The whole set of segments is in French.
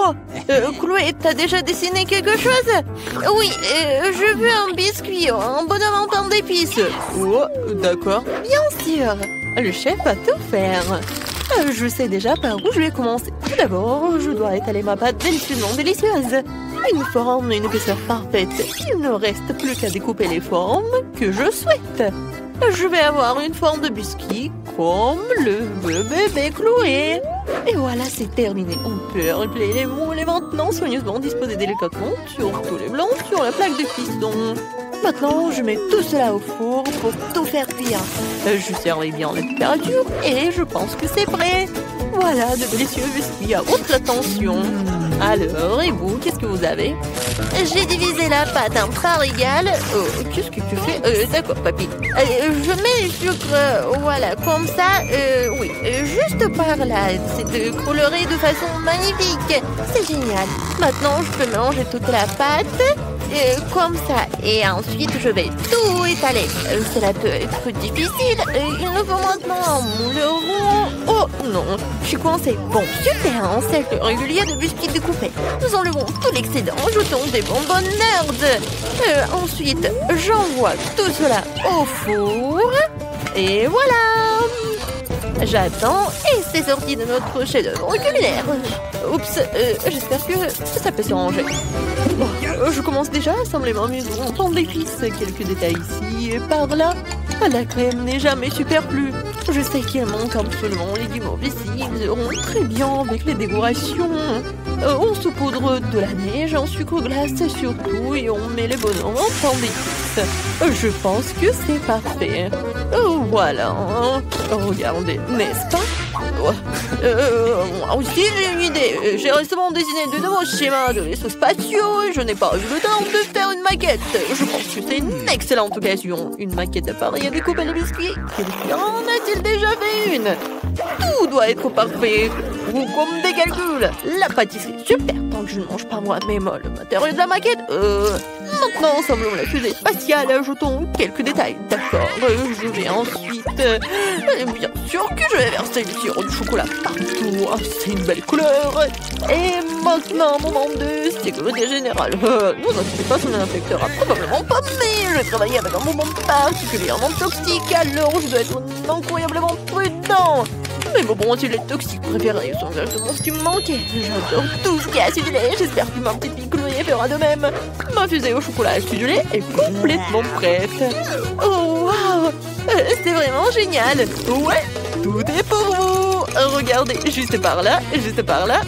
Oh, Chloé, t'as déjà dessiné quelque chose? Oui, je veux un biscuit, un bonhomme en pain d'épices. Oh, d'accord. Bien sûr, le chef va tout faire. Je sais déjà par où je vais commencer. Tout d'abord, je dois étaler ma pâte délicieusement délicieuse. Une forme et une épaisseur parfaite. Il ne reste plus qu'à découper les formes que je souhaite. Je vais avoir une forme de biscuit comme le bébé Chloé. Et voilà, c'est terminé. On peut replier les moules et maintenant soigneusement disposer délicatement sur tous les blancs sur la plaque de piston. Maintenant, je mets tout cela au four pour tout faire cuire. Je servis bien la température et je pense que c'est prêt. Voilà, de délicieux biscuits à haute tension. Alors, et vous, qu'est-ce que vous avez? J'ai divisé la pâte en parts égales. Oh, qu'est-ce que tu fais? D'accord, papy. Je mets les sucres, voilà, comme ça. Oui, juste par là. C'est coloré de façon magnifique. C'est génial. Maintenant, je peux mélanger toute la pâte. Comme ça. Et ensuite, je vais tout étaler. Cela peut être difficile. Il nous faut maintenant un moule rond. Oh non, je suis coincée. Bon, super, un cercle régulier de biscuits découpés. Nous enlevons tout l'excédent, ajoutons des bonbons nerds. Ensuite, j'envoie tout cela au four. Et voilà. J'attends et c'est sorti de notre chef-d'œuvre culinaire. Oups, j'espère que ça peut se ranger. Bon, je commence déjà à assembler ma maison en pain d'épices. Quelques détails ici et par là. La crème n'est jamais superflue. Je sais qu'il manque absolument les guimauves ici. Ils iront très bien avec les décorations. On saupoudre de la neige en sucre glace surtout et on met les bonhommes en pain d'épices. Je pense que c'est parfait. Voilà. Regardez, n'est-ce pas? Moi aussi j'ai une idée. J'ai récemment dessiné de nouveaux schémas de vaisseaux spatiaux et je n'ai pas eu le temps de faire une maquette. Je pense que c'est une excellente occasion. Une maquette appareil à découper les biscuits. Quelqu'un en a-t-il déjà fait une? Tout doit être parfait. Ou comme des calculs. La pâtisserie, super. Tant que je ne mange pas moi-même le matériau de la maquette. Maintenant, ensemblons la fusée spatiale. Ajoutons quelques détails. D'accord. Je vais ensuite... bien sûr que je vais verser le sirop de chocolat partout. Ah, c'est une belle couleur. Et maintenant, moment de sécurité générale. Non, n'inquiétez pas, son infecteur a probablement pas, mais je travaille avec un moment particulièrement toxique. Alors, je dois être incroyablement prudent. Mes bonbons les toxiques préférés sont exactement ce qui me manquait. J'adore tout ce qui est acidulé. J'espère que ma petite fille Chloé fera de même. Ma fusée au chocolat acidulé est complètement prête. Oh, waouh! C'est vraiment génial. Ouais, tout est pour vous. Regardez, juste par là, juste par là.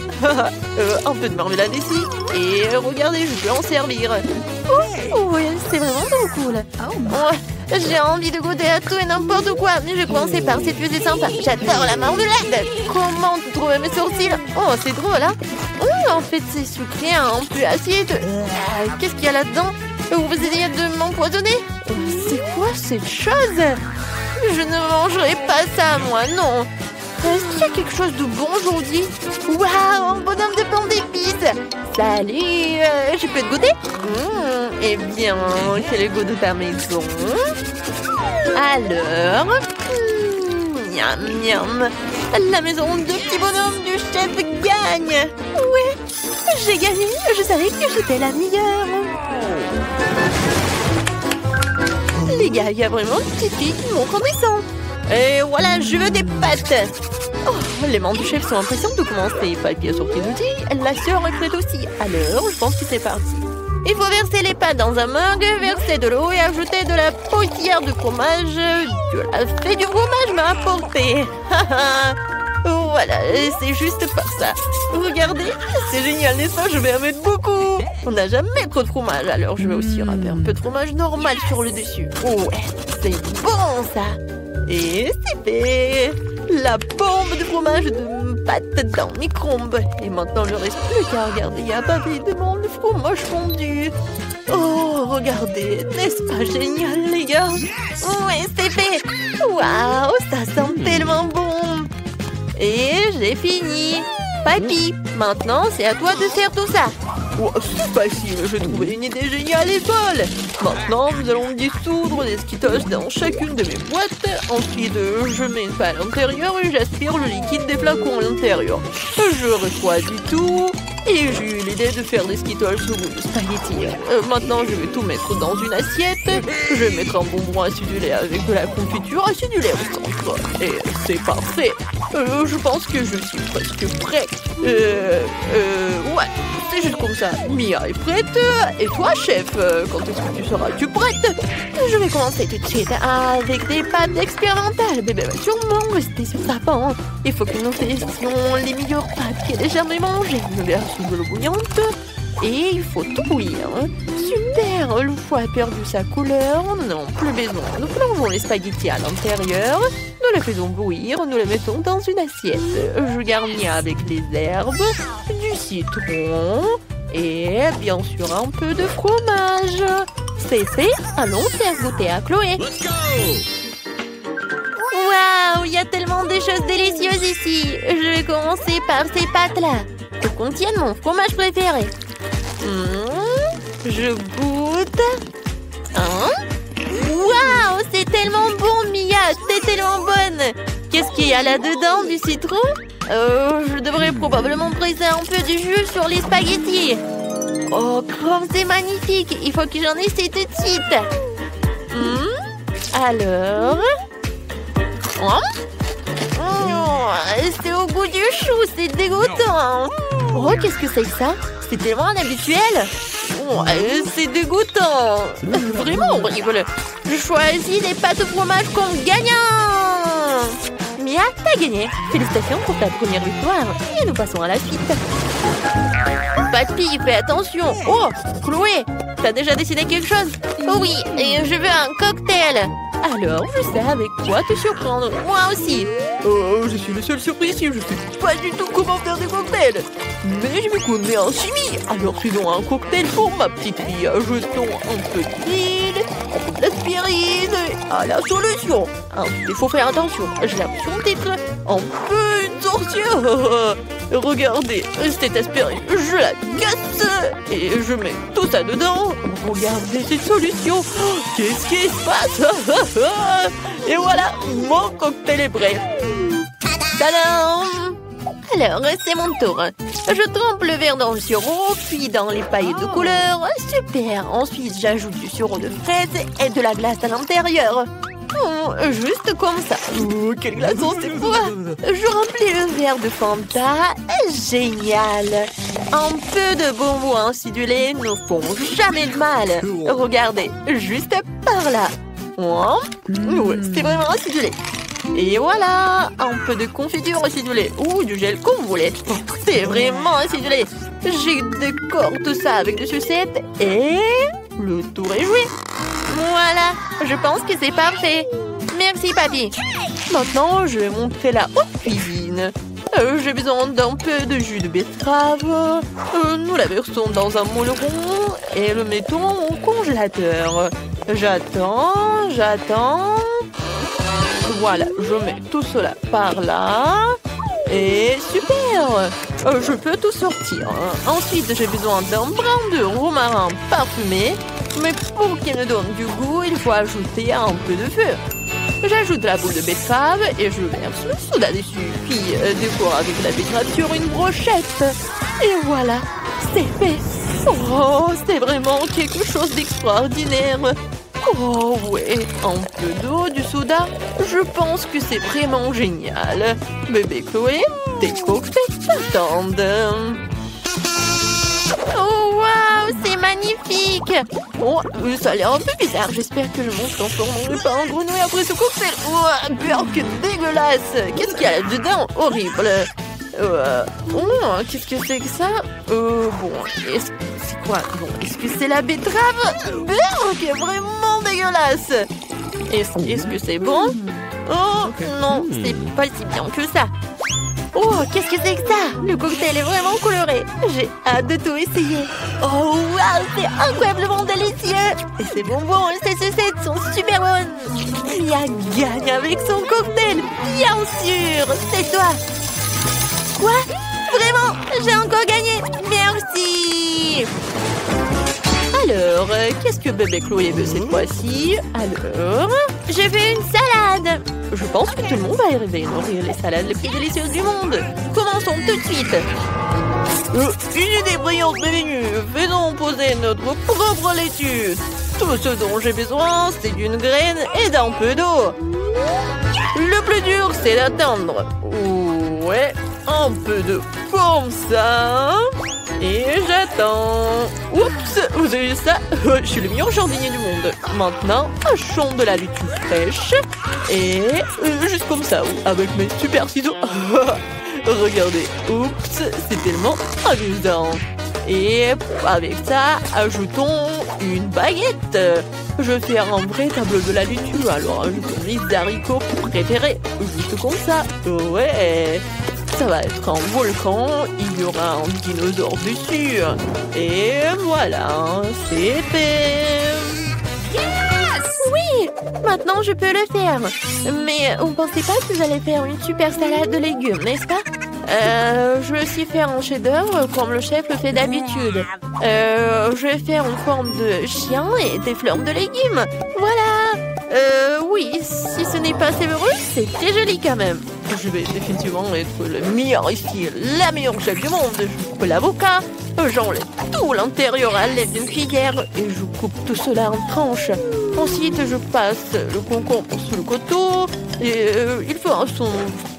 Un peu de marmelade ici. Et regardez, je peux en servir. Oh, ouais, c'est vraiment trop cool. Ouais. J'ai envie de goûter à tout et n'importe quoi, mais je commençais par cette fusée sympa. J'adore la marmelade. Comment tu trouves mes sourcils? Oh, c'est drôle, hein? En fait, c'est sucré, un peu acide. Qu'est-ce qu'il y a là-dedans? Vous essayez de m'empoisonner? C'est quoi cette chose? Je ne mangerai pas ça, moi, non. Est-ce qu'il y a quelque chose de bon aujourd'hui? Waouh, un bonhomme de pain d'épices. Salut, je peux te goûter? Eh bien, quel est le goût de ta maison? Alors, miam miam. La maison de petit bonhomme du chef gagne. Ouais, j'ai gagné. Je savais que j'étais la meilleure. Les gars, il y a vraiment une petite fille qui montre en descend. Et voilà, je veux des pâtes. Oh, les membres du chef sont impatients de commencer. Papy a sorti l'outil, la sœur est prête aussi. Alors, je pense que c'est parti. Il faut verser les pâtes dans un mug, verser de l'eau et ajouter de la potière de fromage. De la fée du fromage m'a apporté. Voilà, c'est juste par ça. Regardez, c'est génial, n'est-ce pas? Je vais en mettre beaucoup. On n'a jamais trop de fromage, alors je vais aussi râper un peu de fromage normal sur le dessus. Ouais, c'est bon ça. Et c'est fait. La bombe de fromage de pâte dans le micro-ondes. Et maintenant, il ne reste plus qu'à regarder. Il y a pavé devant le fromage fondu. Oh, regardez. N'est-ce pas génial, les gars? Ouais, c'est fait. Waouh, ça sent tellement bon. Et j'ai fini. Papy, maintenant, c'est à toi de faire tout ça. Oh, c'est facile, j'ai trouvé une idée géniale et folle. Maintenant, nous allons dissoudre des Skittles dans chacune de mes boîtes. Ensuite, je mets une paille à l'intérieur et j'aspire le liquide des flacons à l'intérieur. Je refroidis tout Et j'ai eu l'idée de faire des Skittles au goût de spaghetti. Maintenant, je vais tout mettre dans une assiette. Je vais mettre un bonbon acidulé avec de la confiture acidulée au centre. Et c'est parfait. Je pense que je suis presque prêt. Ouais, c'est juste comme ça. Mia est prête. Et toi, chef, quand est-ce que tu seras-tu prête? Je vais commencer tout de suite avec des pâtes expérimentales. Bébé va sûrement rester sur sa pente. Il faut que nous testions les meilleures pâtes qu'elle ait jamais mangées. Une version de l'eau bouillante. Et il faut tout bouillir. Super, le foie a perdu sa couleur. Nous n'avons plus besoin. Nous plongeons les spaghettis à l'intérieur. Nous les faisons bouillir. Nous les mettons dans une assiette. Je garnis avec les herbes, du citron et bien sûr un peu de fromage. C'est fait. Allons faire goûter à Chloé. Waouh, il y a tellement de choses délicieuses ici. Je vais commencer par ces pâtes-là. Elles contiennent mon fromage préféré. Je goûte. Waouh, c'est tellement bon, Mia. C'est tellement bonne. Qu'est-ce qu'il y a là-dedans? Du citron? Je devrais probablement presser un peu du jus sur les spaghettis. Oh, comme c'est magnifique. Il faut que j'en essaie tout de suite. Alors... c'est au goût du chou, c'est dégoûtant. Oh, qu'est-ce que c'est que ça? C'est tellement inhabituel. C'est dégoûtant. Vraiment horrible. Je choisis les pâtes au fromage comme gagnant. Mia, t'as gagné. Félicitations pour ta première victoire. Et nous passons à la suite. Papy, fais attention. Oh, Chloé, t'as déjà décidé quelque chose? Oui, et je veux un cocktail. Alors, je sais avec quoi te surprendre. Moi aussi. Je suis le seul surpris ici. Je sais pas du tout comment faire des cocktails. Mais je me connais en chimie. Alors, faisons un cocktail pour ma petite fille. Jetons un peu d'huile, un peu d'aspirine à la solution. Ensuite, il faut faire attention. J'ai l'impression d'être un peu une sorcière. Regardez, cette aspirine, je la casse et je mets tout ça dedans. Regardez cette solution. Qu'est-ce qui se passe? Et voilà, mon cocktail est prêt. Tadam! Alors, c'est mon tour. Je trempe le verre dans le sirop, puis dans les paillettes de couleur. Super! Ensuite, j'ajoute du sirop de fraise et de la glace à l'intérieur. Juste comme ça. Quel glaçon, c'est froid! Je remplis le verre de Fanta. Génial! Un peu de bonbons acidulés ne font jamais de mal. Regardez, juste par là. C'est vraiment acidulé. Et voilà, un peu de confiture acidulée ou du gel comme vous voulez. C'est vraiment acidulé. J'ai décore tout ça avec des sucettes et le tour est joué. Voilà, je pense que c'est parfait. Merci, papy. Maintenant, je vais montrer la haute cuisine. J'ai besoin d'un peu de jus de betterave. Nous la versons dans un moule rond et le mettons au congélateur. J'attends. Voilà, je mets tout cela par là. Et super! Je peux tout sortir. Ensuite, j'ai besoin d'un brin de romarin parfumé. Mais pour qu'il me donne du goût, il faut ajouter un peu de feu. J'ajoute la boule de betterave et je verse le soda dessus. Puis décore avec la betterave sur une brochette. Et voilà, c'est fait. Oh, c'est vraiment quelque chose d'extraordinaire. Oh ouais, un peu d'eau, du soda. Je pense que c'est vraiment génial. Bébé Chloé, tes cocktails t'attendent. Oh waouh, c'est magnifique. Oh, ça a l'air un peu bizarre. J'espère que je me transformerai pas en grenouille après ce cocktail. Oh, peur que dégueulasse. Qu'est-ce qu'il y a là-dedans? Horrible. Qu'est-ce que c'est que ça? Bon, c'est quoi? Bon, est-ce que c'est la betterave? Qui est vraiment dégueulasse. Est-ce que c'est bon? Oh, non, c'est pas si bien que ça. Oh, qu'est-ce que c'est que ça? Le cocktail est vraiment coloré. J'ai hâte de tout essayer. Oh, waouh, c'est incroyablement délicieux. Et ces bonbons et ces sucettes sont super bonnes. Mia gagne avec son cocktail. Bien sûr, c'est toi. Quoi? Vraiment? J'ai encore gagné. Merci. Alors, qu'est-ce que bébé Chloé veut cette fois-ci? Alors, j'ai fait une salade. Je pense que tout le monde va arriver à nourrir les salades les plus délicieuses du monde. Commençons tout de suite. Une idée brillante m'est venue. Faisons poser notre propre laitue. Tout ce dont j'ai besoin, c'est d'une graine et d'un peu d'eau. Le plus dur, c'est d'attendre. Ouais, un peu de comme ça. Et j'attends. Oups, vous avez vu ça? Je suis le meilleur jardinier du monde. Maintenant, hachons de la laitue fraîche. Et juste comme ça, avec mes super ciseaux. Regardez, oups, c'est tellement amusant. Et avec ça, ajoutons une baguette. Je vais faire un vrai tableau de la laitue. Alors, ajoutons les haricots préférés. Juste comme ça. Ouais. Ça va être un volcan. Il y aura un dinosaure dessus. Et voilà, c'est fait. Oui, maintenant je peux le faire. Mais vous pensez pas que j'allais faire une super salade de légumes, n'est-ce pas? Je vais aussi faire un chef-d'œuvre comme le chef le fait d'habitude. Je vais faire une forme de chien et des fleurs de légumes. Voilà. Oui, si ce n'est pas savoureux, c'est très joli quand même. Je vais définitivement être le meilleur ici, la meilleure chef du monde. Je coupe l'avocat, j'enlève tout l'intérieur à l'aide d'une cuillère et je coupe tout cela en tranches. Ensuite, je passe le concombre sous le couteau et il fera son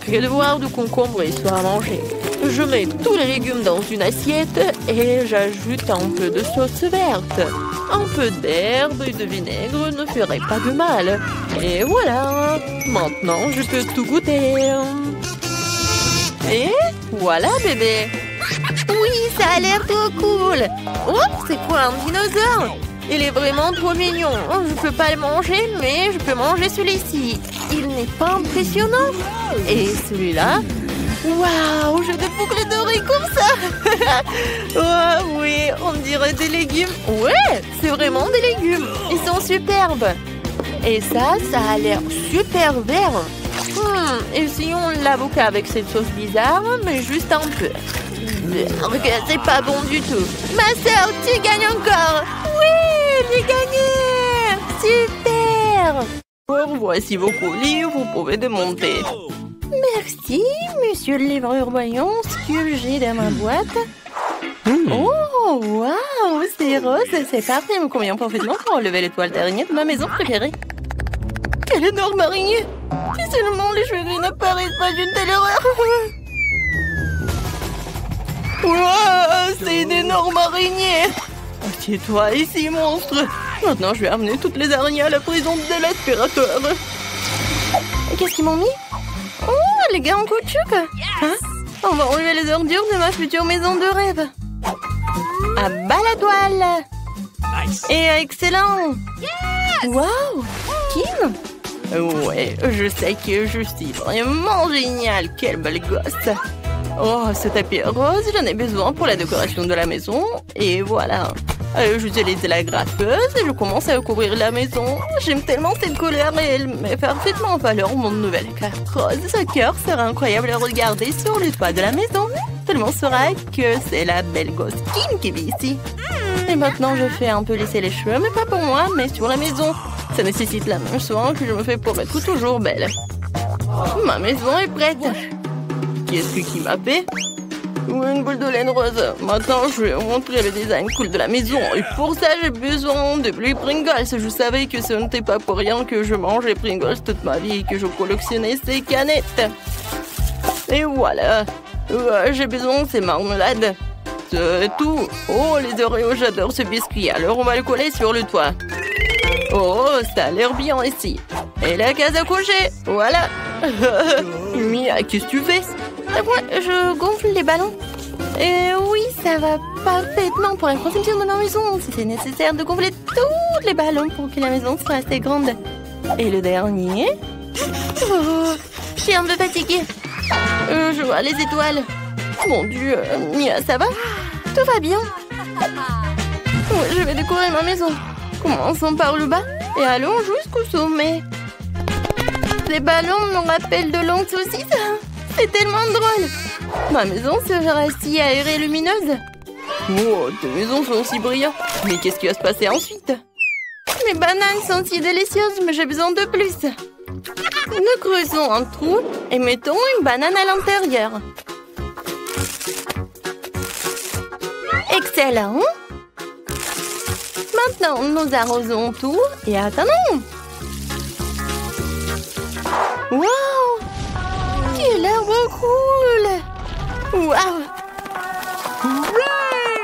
devoir de concombre et soit à manger. Je mets tous les légumes dans une assiette et j'ajoute un peu de sauce verte. Un peu d'herbe et de vinaigre ne ferait pas de mal. Et voilà, maintenant je peux tout goûter. Et voilà bébé. Oui, ça a l'air trop cool. Oh, c'est quoi un dinosaure? Il est vraiment trop mignon. Je peux pas le manger, mais je peux manger celui-ci. Il n'est pas impressionnant. Et celui-là? Waouh, j'ai des boucles d'oreilles comme ça. Oh, oui, on dirait des légumes. Ouais, c'est vraiment des légumes. Ils sont superbes. Et ça a l'air super vert. Essayons l'avocat avec cette sauce bizarre, mais juste un peu. C'est pas bon du tout. Ma sœur, tu gagnes encore. Oui, j'ai gagné. Super. Voici vos colis, vous pouvez démonter. Merci, monsieur le livreur. Voyons ce que j'ai dans ma boîte. Oh, waouh, c'est rose, c'est parfait. Il me convient parfaitement pour enlever l'étoile d'araignée de ma maison préférée. Quelle énorme araignée! Si seulement les cheveux gris n'apparaissent pas d'une telle horreur. Wow, c'est une énorme araignée. Assieds-toi ici, monstre. Maintenant, je vais amener toutes les araignées à la prison de l'aspirateur. Qu'est-ce qu'ils m'ont mis? Oh, les gars en caoutchouc. Hein? On va enlever les ordures de ma future maison de rêve. À bas la toile. Nice. Et excellent. Yes. Wow, Kim. Ouais, je sais que je suis vraiment géniale. Quelle belle gosse. Oh, ce tapis rose, j'en ai besoin pour la décoration de la maison. Et voilà. J'utilise la graffeuse et je commence à couvrir la maison. J'aime tellement cette couleur et elle met parfaitement en valeur mon nouvel écart rose. Ce cœur sera incroyable à regarder sur le toit de la maison. Tout le monde saura que c'est la belle gosse Kim qui vit ici. Et maintenant, je fais un peu lisser les cheveux, mais pas pour moi, mais sur la maison. Ça nécessite la même soin que je me fais pour être toujours belle. Ma maison est prête. Qu'est-ce que qui m'a fait? Une boule de laine rose. Maintenant, je vais vous montrer le design cool de la maison. Et pour ça, j'ai besoin de plus Pringles. Je savais que ce n'était pas pour rien que je mangeais Pringles toute ma vie et que je collectionnais ces canettes. Et voilà. J'ai besoin de ces marmelades. C'est tout. Oh, les Oreos, j'adore ce biscuit. Alors, on va le coller sur le toit. Oh, ça a l'air bien ici. Et la case à coucher. Voilà. Mia, qu'est-ce que tu fais? Moi, je gonfle les ballons. Et oui, ça va parfaitement pour la conception de ma maison. C'est nécessaire de gonfler tous les ballons pour que la maison soit assez grande. Et le dernier? Oh, je suis un peu fatiguée. Je vois les étoiles. Mon Dieu, Mia, ça va? Tout va bien. Je vais décorer ma maison. Commençons par le bas et allons jusqu'au sommet. Ces ballons me rappellent de longues saucisses. C'est tellement drôle. Ma maison sera si aérée et lumineuse. Oh, tes maisons sont si brillantes. Mais qu'est-ce qui va se passer ensuite? Mes bananes sont si délicieuses, mais j'ai besoin de plus. Nous creusons un trou et mettons une banane à l'intérieur. Excellent. Maintenant, nous arrosons tout et attendons. Wow! Quel arbre cool! Wow!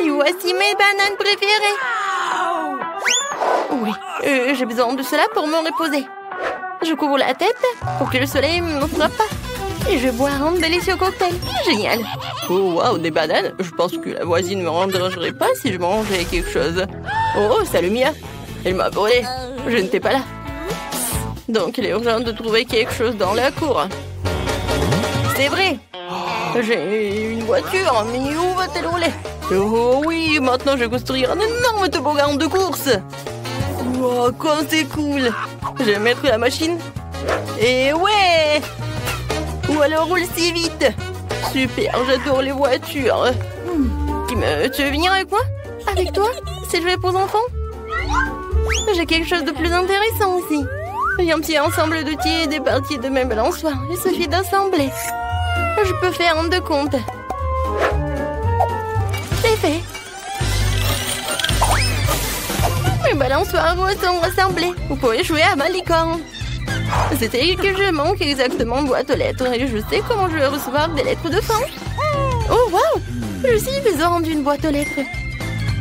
Et voici mes bananes préférées. Oui, j'ai besoin de cela pour me reposer. Je couvre la tête pour que le soleil ne me frappe pas. Et je bois un délicieux cocktail. Génial. Oh, wow, des bananes. Je pense que la voisine ne me dérangerait pas si je mangeais quelque chose. Oh, salut Mia. Elle m'a volé. Je n'étais pas là. Donc, il est urgent de trouver quelque chose dans la cour. C'est vrai. J'ai une voiture, mais où va-t-elle rouler? Oh oui, maintenant je vais construire un énorme toboggan de course. Wow, comme c'est cool. Je vais mettre la machine. Et ouais! Ou alors roule si vite. Super, j'adore les voitures. Tu veux venir avec moi? Avec toi? C'est jouer pour enfants? J'ai quelque chose de plus intéressant aussi. J'ai un petit ensemble d'outils et des parties de mes balançoires. Il suffit d'assembler. Je peux faire un de compte. C'est fait. Mes balançoires sont rassemblés. Vous pouvez jouer à ma licorne. C'était que je manque exactement une boîte aux lettres et je sais comment je vais recevoir des lettres de fin. Oh wow! Je suis besoin d'une boîte aux lettres.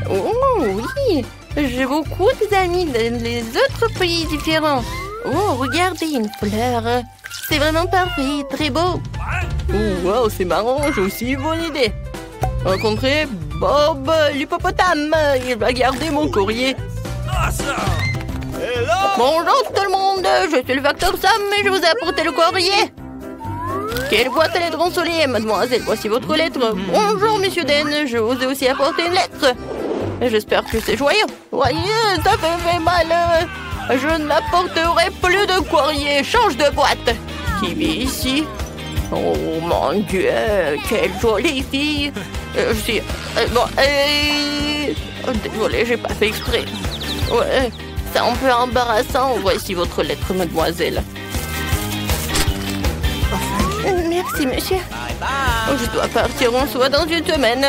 Oh oui! J'ai beaucoup d'amis dans les autres pays différents. Oh, regardez, une fleur. C'est vraiment parfait, très beau. Oh wow, c'est marrant, j'ai aussi une bonne idée. Rencontrer Bob l'hippopotame. Il va garder mon courrier. Bonjour tout le monde, je suis le facteur Sam et je vous ai apporté le courrier. Quelle boîte à lettres ensoleillée, mademoiselle, voici votre lettre. Bonjour monsieur Den, je vous ai aussi apporté une lettre. J'espère que c'est joyeux. Voyez, ça fait mal. Je n'apporterai plus de courrier, change de boîte. Qui vit ici? Oh mon Dieu, quelle jolie fille. Désolée, j'ai pas fait exprès. Ouais, c'est un peu embarrassant. Voici votre lettre, mademoiselle. Merci, monsieur. Je dois partir en soi dans une semaine.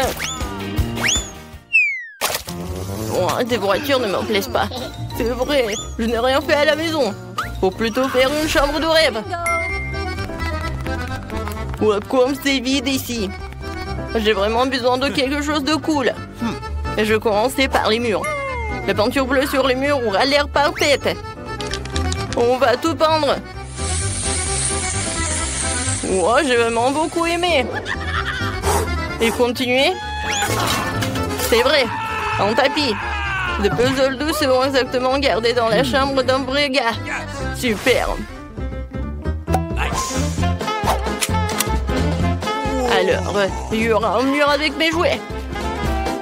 Bon, des voitures ne me plaisent pas. C'est vrai, je n'ai rien fait à la maison. Faut plutôt faire une chambre de rêve. Ouais, comme c'est vide ici. J'ai vraiment besoin de quelque chose de cool. Je vais commencer par les murs. La peinture bleue sur les murs aura l'air parfaite. On va tout peindre. Ouais, j'ai vraiment beaucoup aimé. Et continuer. C'est vrai, un tapis. Les puzzles doux seront exactement gardés dans la chambre d'un vrai gars. Super. Alors, il y aura un mur avec mes jouets.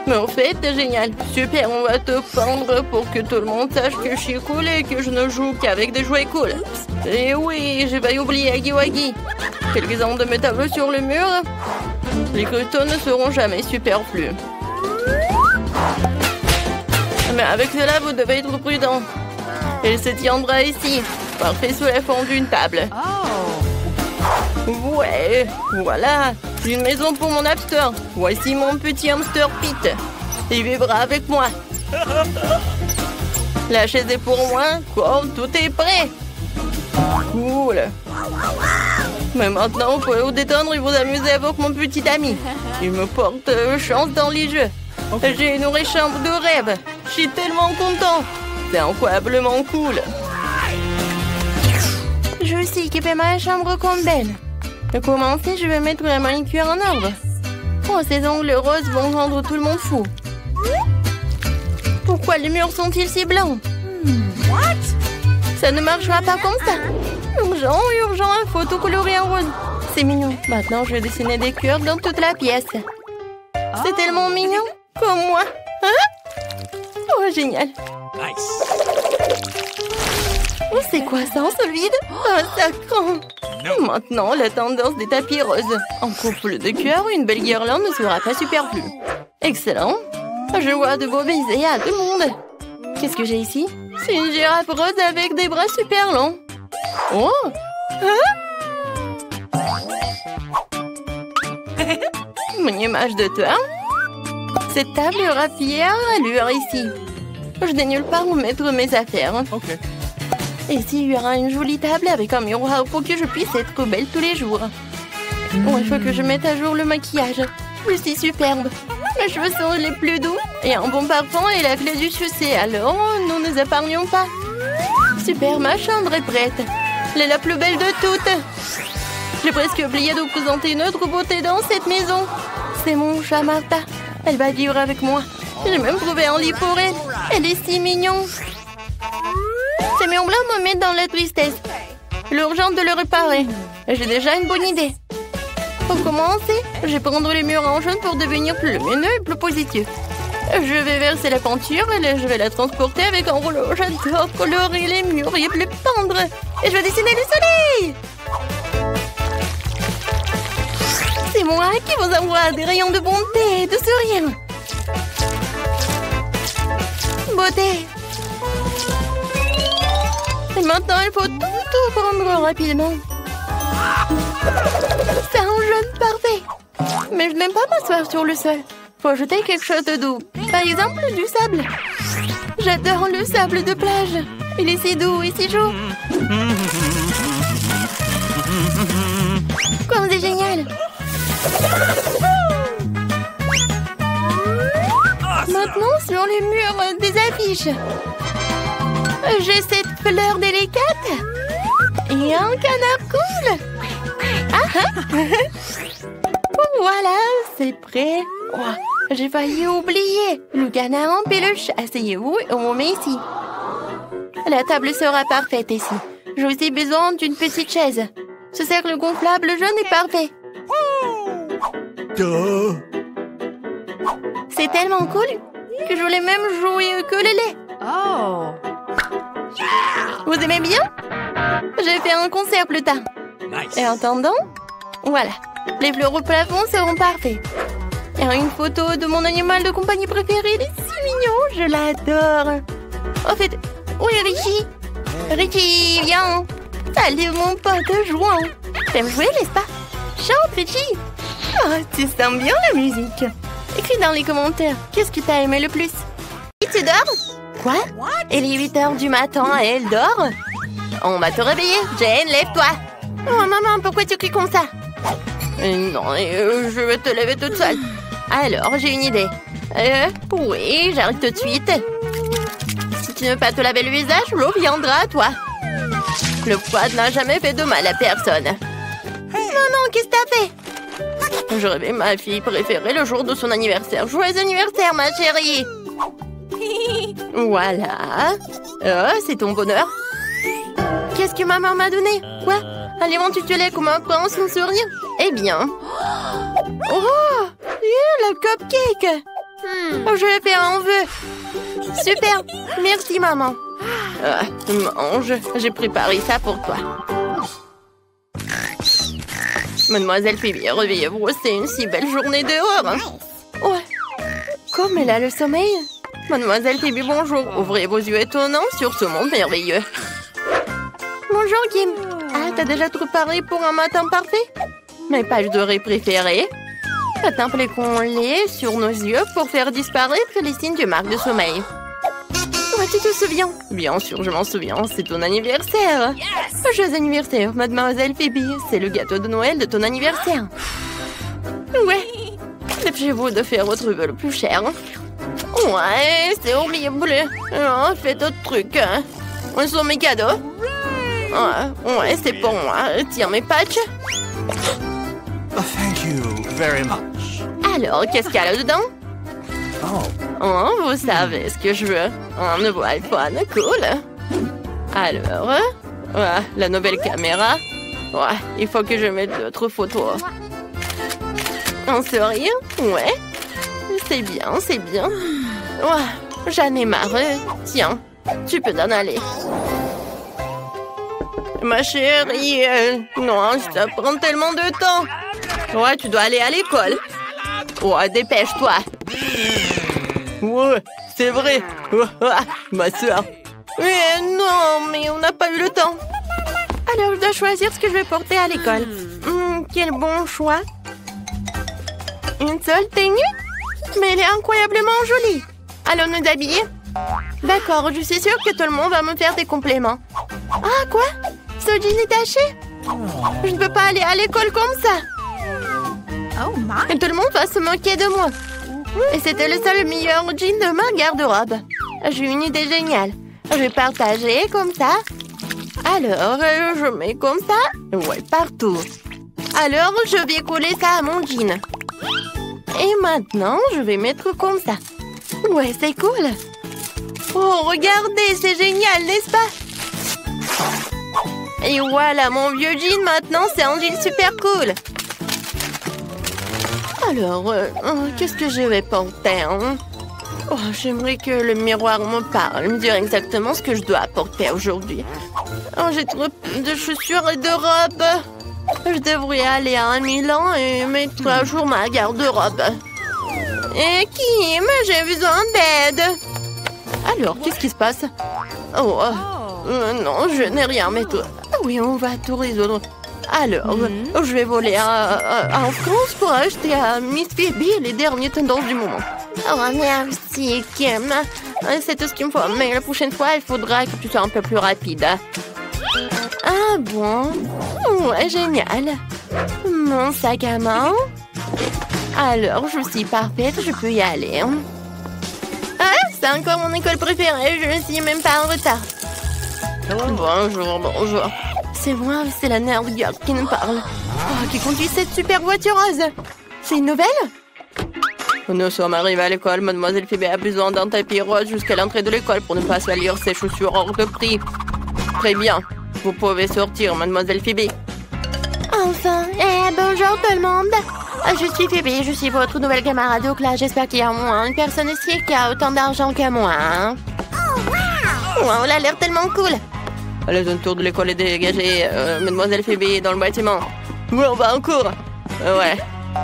Mais en fait, c'est génial. Super, on va te peindre pour que tout le monde sache que je suis cool et que je ne joue qu'avec des jouets cool. Et oui, j'ai pas oublié Aggy Waggy. Quelques-uns de mes tableaux sur le mur. Les crotons ne seront jamais superflus. Mais avec cela, vous devez être prudent. Elle se tiendra ici, parfait sous la forme d'une table. Ouais, voilà, une maison pour mon hamster. Voici mon petit hamster Pete. Il vivra avec moi. La chaise est pour moi, comme tout est prêt. Cool. Mais maintenant, vous pouvez vous détendre et vous amuser avec mon petit ami. Il me porte chance dans les jeux. J'ai une vraie chambre de rêve. Je suis tellement content. C'est incroyablement cool. Je vais aussi équiper ma chambre comme belle. Pour commencer, je vais mettre la manicure en ordre. Oh, ces ongles roses vont rendre tout le monde fou. Pourquoi les murs sont-ils si blancs? Ça ne marchera pas comme ça. Urgent, urgent, il faut tout colorer en rose. C'est mignon. Maintenant, je vais dessiner des cœurs dans toute la pièce. C'est tellement mignon. Comme moi. Hein? Oh, génial. Oh, c'est quoi ça, un seul vide? Oh, sacrant. Maintenant, la tendance des tapis roses. Un couple de cœurs ou une belle guirlande ne sera pas superflu. Excellent. Je vois de beaux baisers à tout le monde. Qu'est-ce que j'ai ici? C'est une girafe rose avec des bras super longs. Oh! Hein? Une image de toi? Cette table aura fière allure ici. Je n'ai nulle part où mettre mes affaires. Okay. Ici, il y aura une jolie table avec un miroir pour que je puisse être belle tous les jours. Oh, il faut que je mette à jour le maquillage. Je suis superbe. Mes cheveux sont les plus doux et un bon parfum est la clé du succès. Alors, nous ne nous épargnons pas. Super, ma chambre est prête. Elle est la plus belle de toutes. J'ai presque oublié de vous présenter une autre beauté dans cette maison. C'est mon chat Martha. Elle va vivre avec moi. J'ai même trouvé un lit pour elle. Elle est si mignonne. Ces murs blancs me mettent dans la tristesse. L'urgence de le réparer. J'ai déjà une bonne idée. Pour commencer, je vais prendre les murs en jaune pour devenir plus lumineux et plus positif. Je vais verser la peinture et je vais la transporter avec un rouleau. J'adore colorer les murs et les peindre. Et je vais dessiner le soleil. C'est moi qui vous envoie des rayons de bonté et de sourire. Beauté. Et maintenant, il faut tout prendre rapidement. C'est un jaune parfait. Mais je n'aime pas m'asseoir sur le sol. Faut jeter quelque chose de doux. Par exemple, du sable. J'adore le sable de plage. Il est si doux et si chaud. Comme c'est génial. Maintenant, sur les murs des affiches. J'ai cette fleur délicate. Et un canard cool. Voilà, c'est prêt. Oh, j'ai failli oublier. Le canard en peluche. Asseyez-vous et on met ici. La table sera parfaite ici. J'ai aussi besoin d'une petite chaise. Ce cercle gonflable jaune est parfait. C'est tellement cool que je voulais même jouer au ukulélé. Oh. Vous aimez bien? J'ai fait un concert plus tard. Nice. Et en attendant, voilà. Les fleurs au plafond seront parfaits. Et une photo de mon animal de compagnie préféré. Il est si mignon, je l'adore. En fait, où est Richie? Richie, viens. Salut mon pote jouant. T'aimes jouer, n'est-ce pas? Chante, Richie. Oh, tu sens bien la musique. Écris dans les commentaires, qu'est-ce que t'as aimé le plus? Et tu dors? Quoi? Il est 8 h du matin et elle dort? On va te réveiller. Jane, lève-toi. Oh maman, pourquoi tu cries comme ça? Non, je vais te lever toute seule. Alors, j'ai une idée. Oui, j'arrive tout de suite. Si tu ne veux pas te laver le visage, l'eau viendra à toi. Le poids n'a jamais fait de mal à personne. Maman, qu'est-ce que t'as fait? Je rêvais ma fille préférée le jour de son anniversaire. Joyeux anniversaire, ma chérie. Voilà. Oh, c'est ton bonheur. Qu'est-ce que maman m'a donné? Quoi? Allez, intitulé comme un prince sans sourire? Eh bien. Oh, le cupcake. Oh, je vais faire un vœu. Super. Merci, maman. Mange. J'ai préparé ça pour toi. Mademoiselle Phoebe, réveillez-vous. C'est une si belle journée dehors. Ouais. Comme elle a le sommeil. Mademoiselle Phoebe, bonjour. Ouvrez vos yeux étonnants sur ce monde merveilleux. Bonjour, Kim. Ah, t'as déjà tout préparé pour un matin parfait? Mes pages dorées préférées. Un flocon sur nos yeux pour faire disparaître les signes de marque de sommeil. Ouais, tu te souviens? Bien sûr, je m'en souviens. C'est ton anniversaire. Joyeux anniversaire, Mademoiselle Phoebe. C'est le gâteau de Noël de ton anniversaire. Ouais. Dépêchez-vous de faire votre vœu le plus cher. Ouais, c'est horrible. Oh, fais d'autres trucs. Où sont mes cadeaux? Ouais, c'est pour moi. Tiens mes patchs. Thank you very much. Alors, qu'est-ce qu'il y a là-dedans? Oh. Vous savez ce que je veux. Un nouveau iPhone, cool. Alors, la nouvelle caméra. Ouais, il faut que je mette d'autres photos. Un sourire, ouais. C'est bien, c'est bien. Ouais, j'en ai marre. Tiens, tu peux t'en aller. Ma chérie, non, ça prend tellement de temps. Ouais, tu dois aller à l'école. Ouais, dépêche-toi. Ouais, c'est vrai. Ma soeur. Mais non, mais on n'a pas eu le temps. Alors, je dois choisir ce que je vais porter à l'école. Quel bon choix. Une seule tenue? Mais elle est incroyablement jolie. Allons nous habiller? D'accord, je suis sûre que tout le monde va me faire des compliments. Ah, quoi? Ce jean est taché? Je ne peux pas aller à l'école comme ça. Et tout le monde va se moquer de moi. Et c'était le seul meilleur jean de ma garde-robe. J'ai une idée géniale. Je vais partager comme ça. Alors, je mets comme ça. Ouais, partout. Alors, je vais coller ça à mon jean. Et maintenant, je vais mettre comme ça. Ouais, c'est cool. Oh, regardez, c'est génial, n'est-ce pas? Et voilà, mon vieux jean, maintenant, c'est un jean super cool. Alors, qu'est-ce que je vais porter, hein? Oh, j'aimerais que le miroir me parle, me dire exactement ce que je dois porter aujourd'hui. Oh, j'ai trop de chaussures et de robes. Je devrais aller à Milan et mettre à jour ma garde-robe. Et Kim, j'ai besoin d'aide. Alors, qu'est-ce qui se passe? Oh, non, je n'ai rien, mais toi. Oui, on va tout résoudre. Alors, je vais voler en France pour acheter à Miss Phoebe les dernières tendances du moment. Oh, merci, Kim. C'est tout ce qu'il me faut. Mais la prochaine fois, il faudra que tu sois un peu plus rapide. Ah bon? Ouais, génial. Mon sac à main. Alors, je suis parfaite, je peux y aller. Ah, c'est encore mon école préférée, je ne suis même pas en retard. Bonjour, bonjour. C'est moi, c'est la nerd girl qui nous parle. Oh, qui conduit cette super voiture rose. C'est une nouvelle? Nous sommes arrivés à l'école. Mademoiselle Phoebe a besoin d'un tapis rose jusqu'à l'entrée de l'école pour ne pas salir ses chaussures hors de prix. Très bien. Vous pouvez sortir, Mademoiselle Phoebe. Enfin, bonjour tout le monde. Je suis Phoebe, je suis votre nouvelle camarade de classe. J'espère qu'il y a au moins une personne ici qui a autant d'argent que moi. Hein? Wow, elle a l'air tellement cool. La zone tour de l'école est dégagée. Mademoiselle Phoebe est dans le bâtiment. Oui, on va en cours. Ouais. Oh,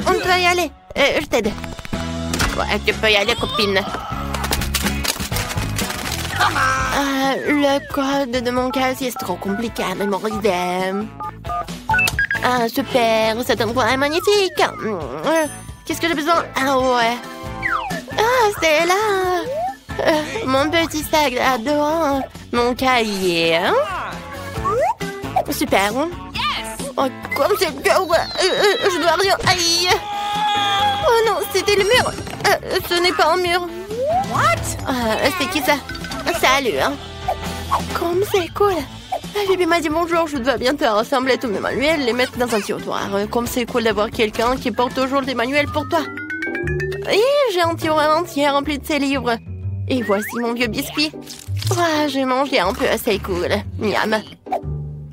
on peut y aller. Je t'aide. Ouais, tu peux y aller, copine. Le code de mon casier, c'est trop compliqué à mémoriser. Ah, super, cet endroit est magnifique. Qu'est-ce que j'ai besoin? Ah, ouais. Ah, c'est là. Mon petit sac adorant. Mon cahier. Hein? Super. Oh, comme c'est dur. Je dois rien. Aïe. Oh non, c'était le mur. Ce n'est pas un mur. What? C'est qui ça? Salut. Hein? Comme c'est cool. Phoebe m'a dit bonjour, je dois bientôt rassembler tous mes manuels et les mettre dans un tiroir. Comme c'est cool d'avoir quelqu'un qui porte toujours des manuels pour toi. Et j'ai un tiroir entier rempli de ces livres. Et voici mon vieux biscuit. Oh, j'ai mangé un peu, c'est cool. Miam.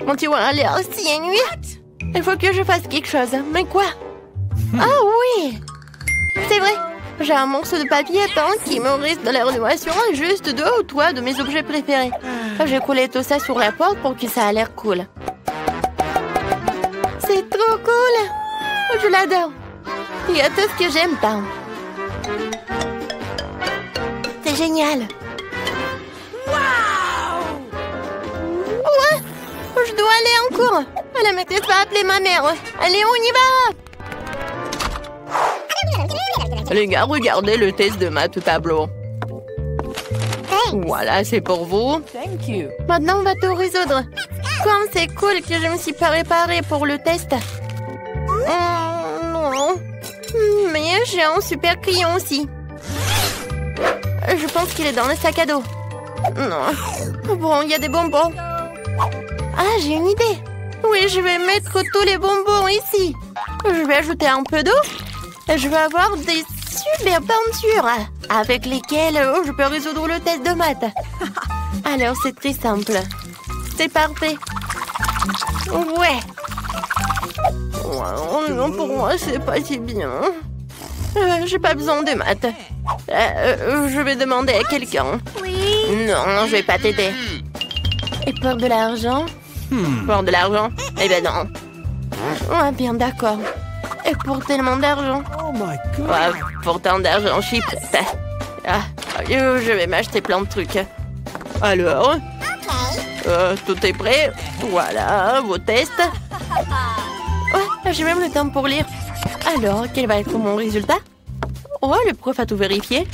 Mon tiroir a l'air si ennuyé. Il faut que je fasse quelque chose. Mais quoi? Ah oui! C'est vrai. J'ai un morceau de papier peint qui me reste de la rénovation juste 2 ou 3 de mes objets préférés. J'ai collé tout ça sur la porte pour que ça a l'air cool. C'est trop cool! Je l'adore. Il y a tout ce que j'aime peindre. C'est génial. Ouais! Je dois aller en cours. La maîtresse va appeler ma mère. Allez, on y va! Les gars, regardez le test de maths au tableau. Voilà, c'est pour vous. Maintenant, on va tout résoudre. Comme c'est cool que je me suis pas préparée pour le test. Non. Mais j'ai un super crayon aussi. Je pense qu'il est dans le sac à dos. Non. Bon, il y a des bonbons. Ah, j'ai une idée. Oui, je vais mettre tous les bonbons ici. Je vais ajouter un peu d'eau. Je vais avoir des super peintures avec lesquelles je peux résoudre le test de maths. Alors, c'est très simple. C'est parfait. Ouais. Non, pour moi, c'est pas si bien. J'ai pas besoin de maths. Je vais demander à quelqu'un. Non, je vais pas t'aider. Et pour de l'argent? Pour de l'argent? Eh ben non. Ouais, bien d'accord. Et pour tellement d'argent? Oh my God. Ouais, pour tant d'argent, je suis prête. Je vais m'acheter plein de trucs. Alors? Tout est prêt? Voilà, vos tests. Ouais, j'ai même le temps pour lire. Alors, quel va être mon résultat? Oh, le prof a tout vérifié.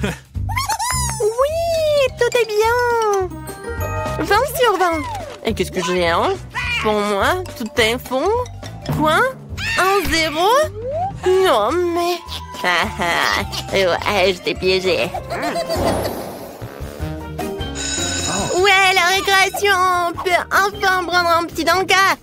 Oui, tout est bien. 20 sur 20. Et qu'est-ce que j'ai, hein? Pour moi, tout est fond. Quoi? 1-0? Non, mais... ouais, je t'ai piégé. Ouais, la récréation. On peut enfin prendre un petit encas.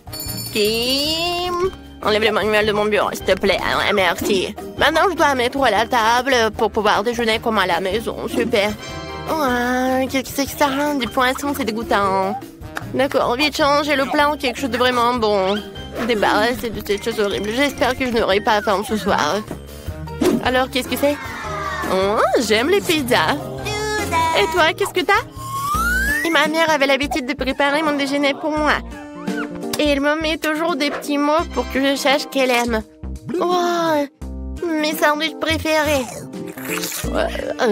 Kim, enlève le manuel de mon bureau, s'il te plaît. Ouais, merci. Maintenant, je dois mettre à la table pour pouvoir déjeuner comme à la maison. Super. Ouais, qu'est-ce que c'est que ça? Du poisson, c'est dégoûtant. D'accord, vite changer le plat en quelque chose de vraiment bon. Débarrasser de cette chose horrible. J'espère que je n'aurai pas faim ce soir. Alors, qu'est-ce que c'est? Oh, j'aime les pizzas. Et toi, qu'est-ce que t'as? Et ma mère avait l'habitude de préparer mon déjeuner pour moi. Et elle me met toujours des petits mots pour que je sache qu'elle aime. Oh, mes sandwichs préférés.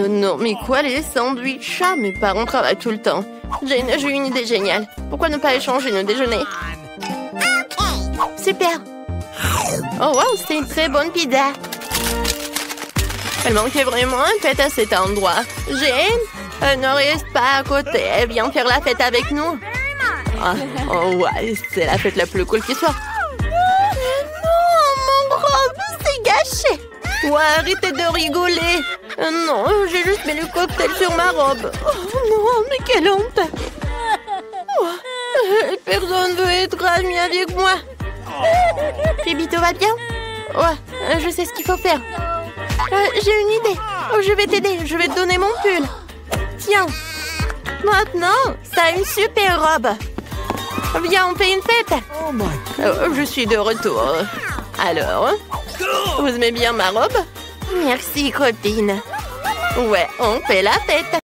Non, mais quoi, les sandwichs? Mes parents travaillent tout le temps. J'ai une idée géniale. Pourquoi ne pas échanger nos déjeuners? Super. Oh, wow, c'est une très bonne pizza. Elle manquait vraiment un fête à cet endroit. Jane, ne reste pas à côté. Viens faire la fête avec nous. Oh, ouais, c'est la fête la plus cool qui soit. Non, mon robe, c'est gâché. Ouais, arrêtez de rigoler. Non, j'ai juste mis le cocktail sur ma robe. Oh non, mais quelle honte. Oh, personne veut être ami avec moi. Phoebe, tout va bien? Ouais, je sais ce qu'il faut faire. J'ai une idée. Oh, je vais t'aider, je vais te donner mon pull. Tiens. Maintenant, t'as une super robe. Viens, on fait une fête. Je suis de retour. Alors, vous aimez bien ma robe? Merci, copine. Ouais, on fait la fête.